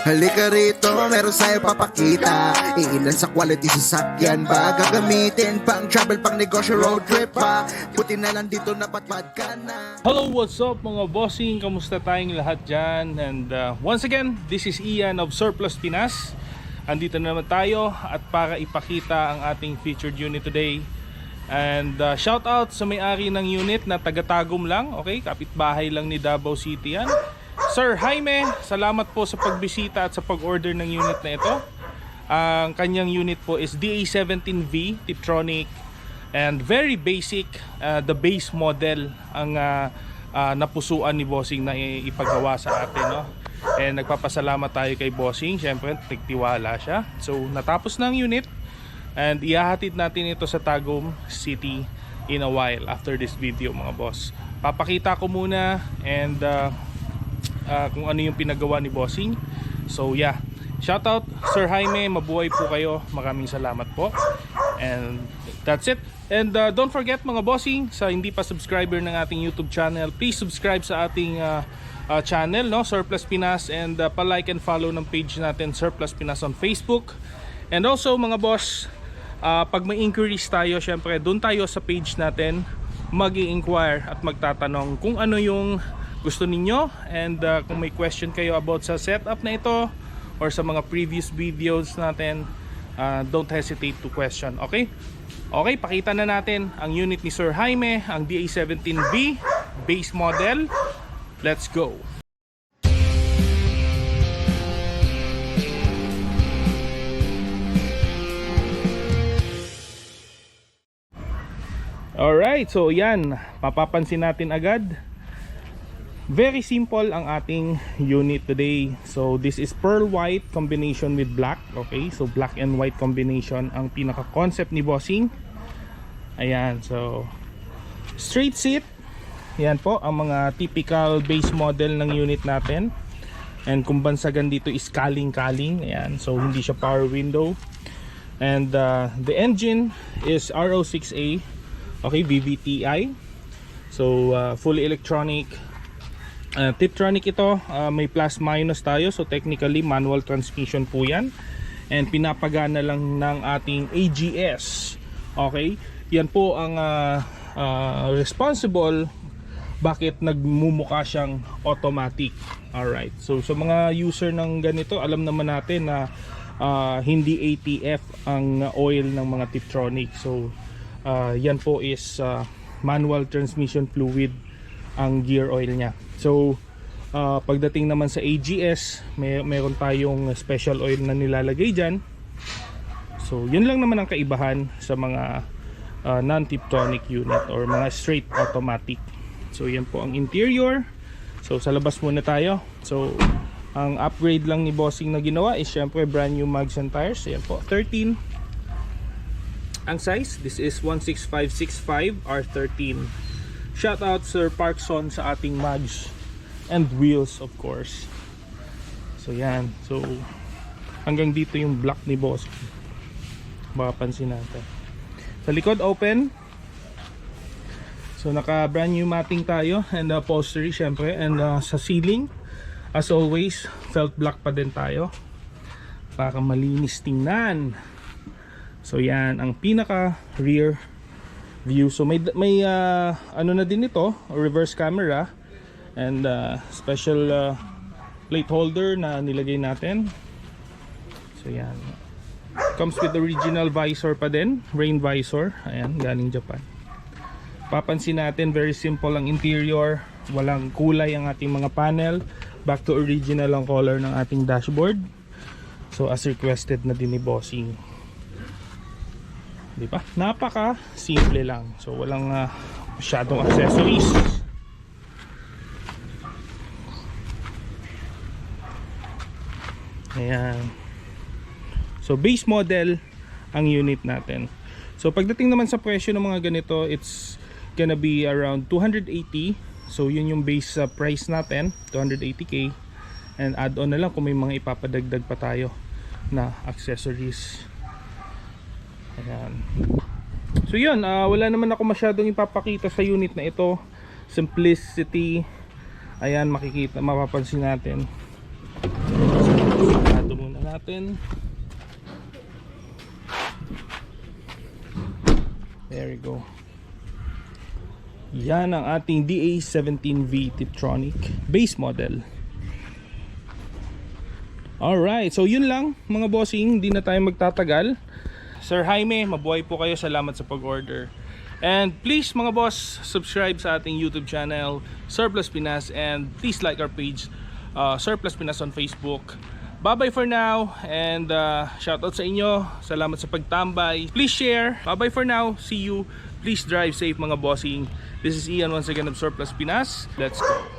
Halika rito, meron sa'yo papakita. Iilan sa quality sasakyan ba gagamitin? Pang travel, pang negosyo, road trip pa. Buti na lang dito napatpad ka na. Hello, what's up mga bossing? Kamusta tayong lahat dyan? And once again, this is Ian of Surplus Pinas. Andito na naman tayo at para ipakita ang ating featured unit today. And shout out sa may-ari ng unit na taga-Tagum lang, okay? Kapitbahay lang ni Davao City yan. Sir Jaime, salamat po sa pagbisita at sa pag-order ng unit na ito. Ang kanyang unit po is DA17V Tiptronic and very basic, the base model ang napusuan ni Bossing na ipagawa sa atin, no? And nagpapasalamat tayo kay Bossing, syempre nagtiwala siya. So natapos na ang unit and ihahatid natin ito sa Tagum City in a while after this video mga boss. Papakita ko muna and kung ano yung pinagawa ni Bossing. So yeah, shout out Sir Jaime, mabuhay po kayo, maraming salamat po. And that's it. And don't forget mga bossing, sa hindi pa subscriber ng ating YouTube channel, please subscribe sa ating channel, no, Surplus Pinas, and pa-like and follow ng page natin Surplus Pinas on Facebook. And also mga boss, pag may inquiries tayo, syempre doon tayo sa page natin mag-i-inquire at magtatanong kung ano yung gusto ninyo, and kung may question kayo about sa setup na ito or sa mga previous videos natin, don't hesitate to question. Okay? Okay, pakita na natin ang unit ni Sir Jaime, ang DA17V base model. Let's go. Alright, so yan, mapapansin natin agad. Very simple ang ating unit today. So this is pearl white combination with black. Okay, so black and white combination ang pinaka concept ni Bossing. Ayan, so straight seat. Yan po ang mga typical base model ng unit natin. And kung bansagan dito is kaling-kaling. Ayan, so hindi siya power window. And the engine is RO6A. Okay, VVTi. So fully electronic. Tiptronic ito, may plus minus tayo, so technically manual transmission po yan, and pinapagana lang ng ating AGS. Okay, yan po ang responsible bakit nagmumukha siyang automatic. Alright, so sa mga user ng ganito, alam naman natin na hindi ATF ang oil ng mga Tiptronic. So yan po is manual transmission fluid ang gear oil niya. So pagdating naman sa AGS, meron tayong special oil na nilalagay dyan. So yun lang naman ang kaibahan sa mga non-Tiptronic unit or mga straight automatic. So yan po ang interior. So sa labas muna tayo. So ang upgrade lang ni Bossing na ginawa is syempre brand new mags and tires. Yan po, 13 ang size. This is 16565 R13. Shout out Sir Parkson sa ating mags and wheels of course. So yan, so hanggang dito yung black ni Boss. Mapapansin natin. Sa likod open. So naka brand new matting tayo and upholstery syempre, and sa ceiling as always felt black pa din tayo para malinis tingnan. So yan ang pinaka rear view. So may ano na din ito, reverse camera and special plate holder na nilagay natin. So yan, comes with the original visor pa din, rain visor. Ayan, galing Japan. Papansin natin very simple ang interior, walang kulay ang ating mga panel, back to original ang color ng ating dashboard. So as requested na din ni Bossing. Di ba? Napaka simple lang. So walang masyadong accessories. Ayan. So base model ang unit natin. So pagdating naman sa presyo ng mga ganito, it's gonna be around 280. So yun yung base price natin, 280k. And add-on na lang kung may mga ipapadagdag pa tayo na accessories. Ayan. So yun, wala naman ako masyadong ipapakita sa unit na ito. Simplicity. Ayan, makikita, mapapansin natin. natin. There we go. Yan ang ating DA17V Tiptronic base model. Alright, so yun lang mga bossing, hindi na tayo magtatagal. Sir Jaime, mabuhay po kayo, salamat sa pag-order. And please mga boss, subscribe sa ating YouTube channel, Surplus Pinas, and please like our page, Surplus Pinas on Facebook. Bye-bye for now, and shoutout sa inyo, salamat sa pagtambay. Please share, bye-bye for now, see you. Please drive safe mga bossing. This is Ian once again of Surplus Pinas. Let's go.